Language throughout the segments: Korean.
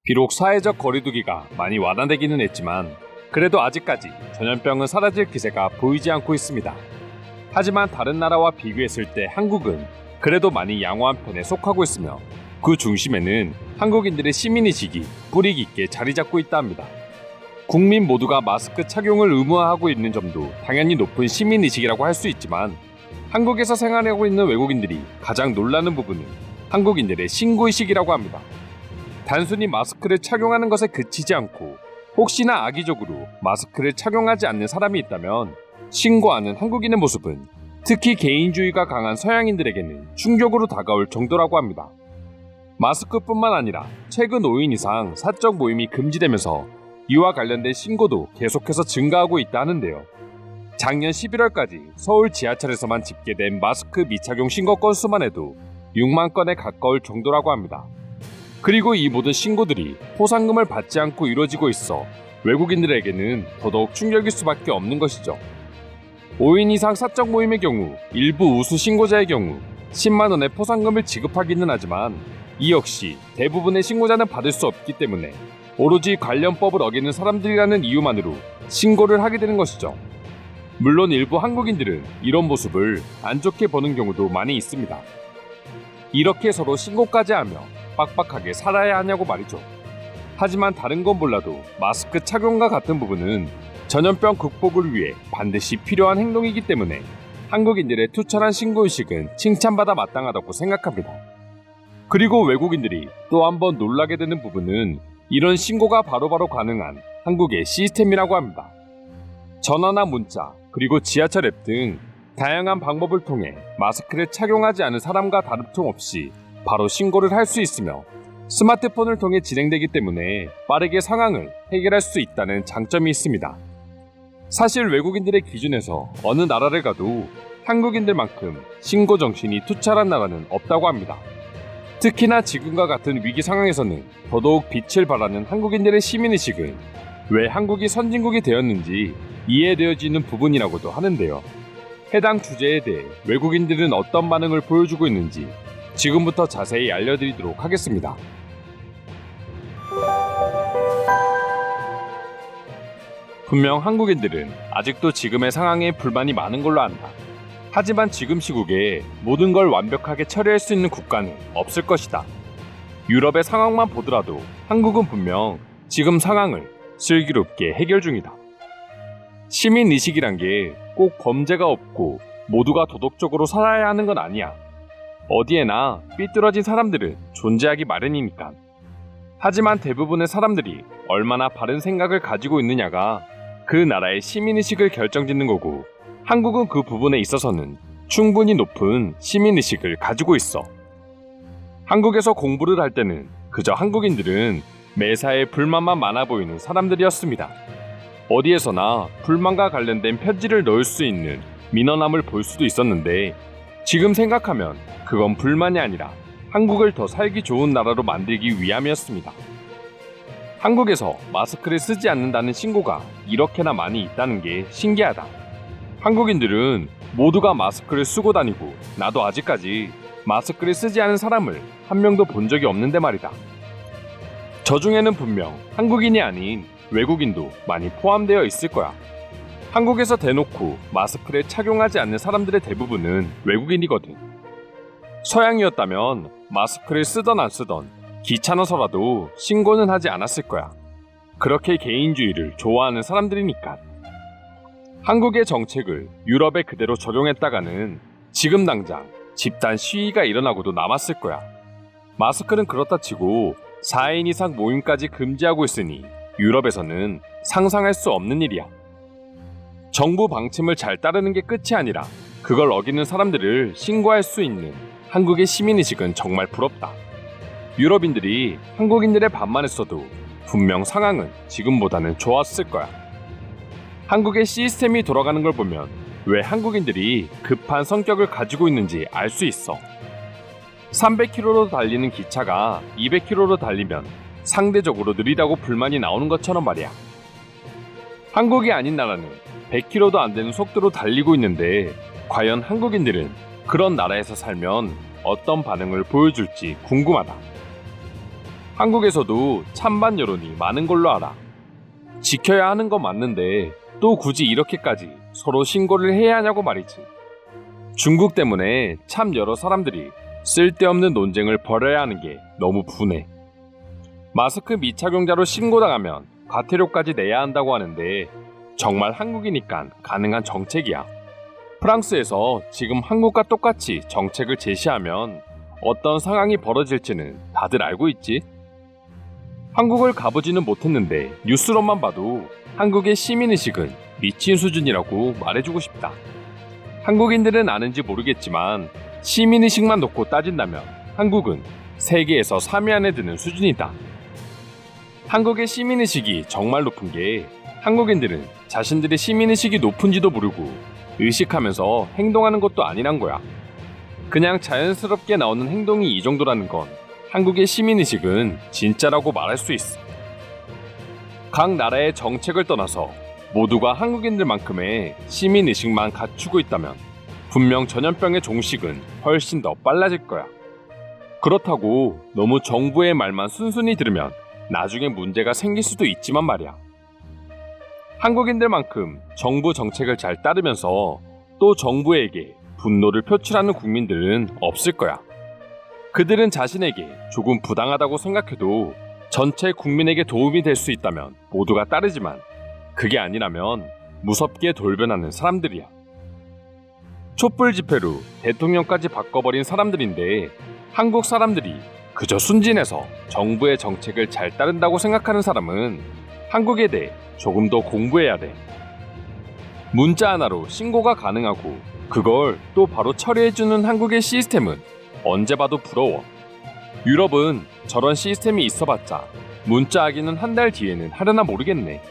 비록 사회적 거리두기가 많이 완화되기는 했지만 그래도 아직까지 전염병은 사라질 기세가 보이지 않고 있습니다. 하지만 다른 나라와 비교했을 때 한국은 그래도 많이 양호한 편에 속하고 있으며 그 중심에는 한국인들의 시민의식이 뿌리 깊게 자리 잡고 있다 합니다. 국민 모두가 마스크 착용을 의무화하고 있는 점도 당연히 높은 시민의식이라고 할 수 있지만 한국에서 생활하고 있는 외국인들이 가장 놀라는 부분은 한국인들의 신고의식이라고 합니다. 단순히 마스크를 착용하는 것에 그치지 않고 혹시나 악의적으로 마스크를 착용하지 않는 사람이 있다면 신고하는 한국인의 모습은 특히 개인주의가 강한 서양인들에게는 충격으로 다가올 정도라고 합니다. 마스크뿐만 아니라 최근 5인 이상 사적 모임이 금지되면서 이와 관련된 신고도 계속해서 증가하고 있다 하는데요. 작년 11월까지 서울 지하철에서만 집계된 마스크 미착용 신고 건수만 해도 6만 건에 가까울 정도라고 합니다. 그리고 이 모든 신고들이 포상금을 받지 않고 이루어지고 있어 외국인들에게는 더더욱 충격일 수밖에 없는 것이죠. 5인 이상 사적 모임의 경우 일부 우수 신고자의 경우 10만 원의 포상금을 지급하기는 하지만 이 역시 대부분의 신고자는 받을 수 없기 때문에 오로지 관련 법을 어기는 사람들이라는 이유만으로 신고를 하게 되는 것이죠. 물론 일부 한국인들은 이런 모습을 안 좋게 보는 경우도 많이 있습니다. 이렇게 서로 신고까지 하며 빡빡하게 살아야 하냐고 말이죠. 하지만 다른 건 몰라도 마스크 착용과 같은 부분은 전염병 극복을 위해 반드시 필요한 행동이기 때문에 한국인들의 투철한 신고의식은 칭찬받아 마땅하다고 생각합니다. 그리고 외국인들이 또 한 번 놀라게 되는 부분은 이런 신고가 바로바로 가능한 한국의 시스템이라고 합니다. 전화나 문자, 그리고 지하철 앱 등 다양한 방법을 통해 마스크를 착용하지 않은 사람과 다름 없이 바로 신고를 할 수 있으며 스마트폰을 통해 진행되기 때문에 빠르게 상황을 해결할 수 있다는 장점이 있습니다. 사실 외국인들의 기준에서 어느 나라를 가도 한국인들만큼 신고 정신이 투철한 나라는 없다고 합니다. 특히나 지금과 같은 위기 상황에서는 더더욱 빛을 발하는 한국인들의 시민의식은 왜 한국이 선진국이 되었는지 이해되어지는 부분이라고도 하는데요. 해당 주제에 대해 외국인들은 어떤 반응을 보여주고 있는지 지금부터 자세히 알려드리도록 하겠습니다. 분명 한국인들은 아직도 지금의 상황에 불만이 많은 걸로 안다. 하지만 지금 시국에 모든 걸 완벽하게 처리할 수 있는 국가는 없을 것이다. 유럽의 상황만 보더라도 한국은 분명 지금 상황을 슬기롭게 해결 중이다. 시민의식이란 게 꼭 범죄가 없고 모두가 도덕적으로 살아야 하는 건 아니야. 어디에나 삐뚤어진 사람들은 존재하기 마련이니까. 하지만 대부분의 사람들이 얼마나 바른 생각을 가지고 있느냐가 그 나라의 시민의식을 결정짓는 거고 한국은 그 부분에 있어서는 충분히 높은 시민의식을 가지고 있어. 한국에서 공부를 할 때는 그저 한국인들은 매사에 불만만 많아 보이는 사람들이었습니다. 어디에서나 불만과 관련된 편지를 넣을 수 있는 민원함을 볼 수도 있었는데 지금 생각하면 그건 불만이 아니라 한국을 더 살기 좋은 나라로 만들기 위함이었습니다. 한국에서 마스크를 쓰지 않는다는 신고가 이렇게나 많이 있다는 게 신기하다. 한국인들은 모두가 마스크를 쓰고 다니고 나도 아직까지 마스크를 쓰지 않은 사람을 한 명도 본 적이 없는데 말이다. 저 중에는 분명 한국인이 아닌 외국인도 많이 포함되어 있을 거야. 한국에서 대놓고 마스크를 착용하지 않는 사람들의 대부분은 외국인이거든. 서양이었다면 마스크를 쓰던 안 쓰던 귀찮아서라도 신고는 하지 않았을 거야. 그렇게 개인주의를 좋아하는 사람들이니까. 한국의 정책을 유럽에 그대로 적용했다가는 지금 당장 집단 시위가 일어나고도 남았을 거야. 마스크는 그렇다 치고 4인 이상 모임까지 금지하고 있으니 유럽에서는 상상할 수 없는 일이야. 정부 방침을 잘 따르는 게 끝이 아니라 그걸 어기는 사람들을 신고할 수 있는 한국의 시민의식은 정말 부럽다. 유럽인들이 한국인들의 반만 했어도 분명 상황은 지금보다는 좋았을 거야. 한국의 시스템이 돌아가는 걸 보면 왜 한국인들이 급한 성격을 가지고 있는지 알 수 있어. 300km로 달리는 기차가 200km로 달리면 상대적으로 느리다고 불만이 나오는 것처럼 말이야. 한국이 아닌 나라는 100km도 안 되는 속도로 달리고 있는데 과연 한국인들은 그런 나라에서 살면 어떤 반응을 보여줄지 궁금하다. 한국에서도 찬반 여론이 많은 걸로 알아. 지켜야 하는 건 맞는데 또 굳이 이렇게까지 서로 신고를 해야 하냐고 말이지. 중국 때문에 참 여러 사람들이 쓸데없는 논쟁을 벌여야 하는 게 너무 분해. 마스크 미착용자로 신고당하면 과태료까지 내야 한다고 하는데 정말 한국이니까 가능한 정책이야. 프랑스에서 지금 한국과 똑같이 정책을 제시하면 어떤 상황이 벌어질지는 다들 알고 있지? 한국을 가보지는 못했는데 뉴스로만 봐도 한국의 시민의식은 미친 수준이라고 말해주고 싶다. 한국인들은 아는지 모르겠지만 시민의식만 놓고 따진다면 한국은 세계에서 3위 안에 드는 수준이다. 한국의 시민의식이 정말 높은 게 한국인들은 자신들의 시민의식이 높은지도 모르고 의식하면서 행동하는 것도 아니란 거야. 그냥 자연스럽게 나오는 행동이 이 정도라는 건 한국의 시민의식은 진짜라고 말할 수 있어. 각 나라의 정책을 떠나서 모두가 한국인들만큼의 시민의식만 갖추고 있다면 분명 전염병의 종식은 훨씬 더 빨라질 거야. 그렇다고 너무 정부의 말만 순순히 들으면 나중에 문제가 생길 수도 있지만 말이야. 한국인들만큼 정부 정책을 잘 따르면서 또 정부에게 분노를 표출하는 국민들은 없을 거야. 그들은 자신에게 조금 부당하다고 생각해도 전체 국민에게 도움이 될 수 있다면 모두가 따르지만 그게 아니라면 무섭게 돌변하는 사람들이야. 촛불 집회로 대통령까지 바꿔버린 사람들인데 한국 사람들이 그저 순진해서 정부의 정책을 잘 따른다고 생각하는 사람은 한국에 대해 조금 더 공부해야 돼. 문자 하나로 신고가 가능하고 그걸 또 바로 처리해주는 한국의 시스템은 언제 봐도 부러워. 유럽은 저런 시스템이 있어봤자 문자하기는 한 달 뒤에는 하려나 모르겠네.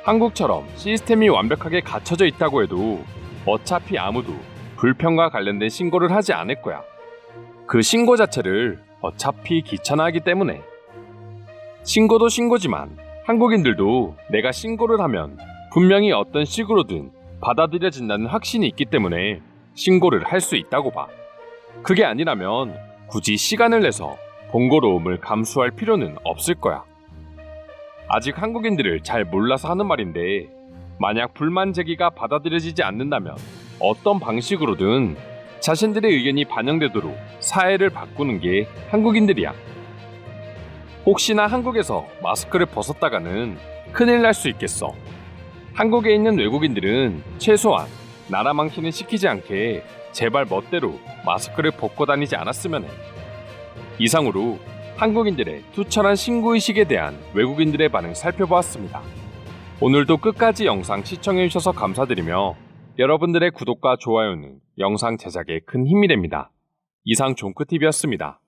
한국처럼 시스템이 완벽하게 갖춰져 있다고 해도 어차피 아무도 불평과 관련된 신고를 하지 않을 거야. 그 신고 자체를 어차피 귀찮아하기 때문에. 신고도 신고지만 한국인들도 내가 신고를 하면 분명히 어떤 식으로든 받아들여진다는 확신이 있기 때문에 신고를 할 수 있다고 봐. 그게 아니라면 굳이 시간을 내서 번거로움을 감수할 필요는 없을 거야. 아직 한국인들을 잘 몰라서 하는 말인데 만약 불만 제기가 받아들여지지 않는다면 어떤 방식으로든 자신들의 의견이 반영되도록 사회를 바꾸는 게 한국인들이야. 혹시나 한국에서 마스크를 벗었다가는 큰일 날 수 있겠어. 한국에 있는 외국인들은 최소한 나라만큼은 시키지 않게 제발 멋대로 마스크를 벗고 다니지 않았으면 해. 이상으로 한국인들의 투철한 신고의식에 대한 외국인들의 반응 살펴보았습니다. 오늘도 끝까지 영상 시청해주셔서 감사드리며 여러분들의 구독과 좋아요는 영상 제작에 큰 힘이 됩니다. 이상 종크TV였습니다.